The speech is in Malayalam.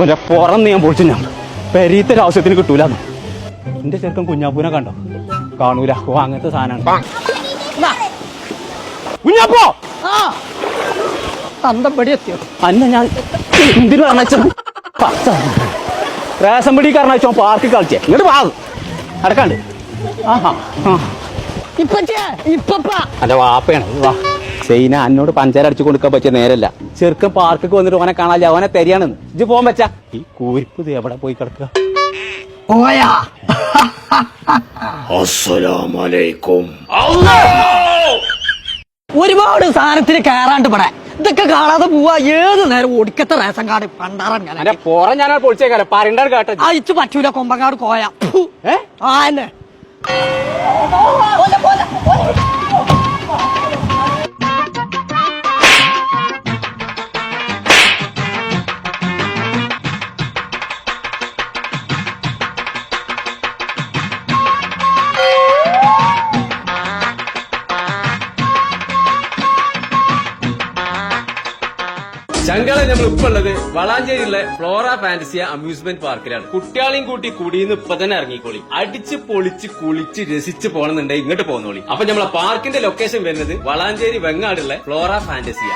പുറന്ന് ഞാൻ പൊളിച്ചു ഞാൻ പെരീത്തൊരു ആവശ്യത്തിന് കിട്ടൂലെന്ന്. എന്റെ ചെറുക്കൻ കുഞ്ഞാപ്പൂനെ കണ്ടോ? കാണൂല. ഓ അങ്ങനത്തെ സാധനമാണ് കുഞ്ഞാപ്പോ. എത്തിയോ അന്ന ഞാൻ എന്തിനു പറഞ്ഞ റേഷൻ പിടി കാരണം പാർക്ക് കളിച്ചേ ഇങ്ങോട്ട് പാ അടക്കാണ്ട്. ആഹാ എന്റെ വാപ്പയാണ്. വാ സൈന എന്നോട് പഞ്ചാര അടിച്ചു കൊടുക്കാൻ പറ്റിയ നേരല്ല. ചെറുക്കൻ പാർക്ക് വന്നിട്ട് ഓനെ കാണാല്ല, ഓനെ തരികയാണെന്ന്. ഇജ്ജ് പോകാൻ പറ്റാ? ഈ കൂരിപ്പ് ഇത് എവിടെ പോയി കിടക്കുക? ഒരുപാട് സാധനത്തിന് കയറാണ്ട് ഇവിടെ ഇതൊക്കെ കാണാതെ പോവാ. ഏത് നേരം ഒടുക്കത്തെ റേഷൻ കാർഡ് പണ്ടാറ പോറ ഞാൻ പൊളിച്ചേക്കാലോ പറയണ്ട കേട്ടോ. അയച്ചു പറ്റൂല. കൊമ്പങ്ങാട് കോയ എന്നെ ചങ്കള നമ്മൾ ഇപ്പൊ ഉള്ളത് വളാഞ്ചേരിയിലെ ഫ്ലോറ ഫാന്റസിയ അമ്യൂസ്മെന്റ് പാർക്കിലാണ്. കുട്ടികളെയും കൂട്ടി കുടിയിന്ന് ഇപ്പൊ തന്നെ ഇറങ്ങിക്കോളി. അടിച്ച് പൊളിച്ച് കുളിച്ച് രസിച്ച് പോകണമെന്നുണ്ടെങ്കിൽ ഇങ്ങോട്ട് പോന്നോളി. അപ്പൊ നമ്മളെ പാർക്കിന്റെ ലൊക്കേഷൻ വരുന്നത് വളാഞ്ചേരി വെങ്ങാടുള്ള ഫ്ലോറ ഫാന്റസിയ.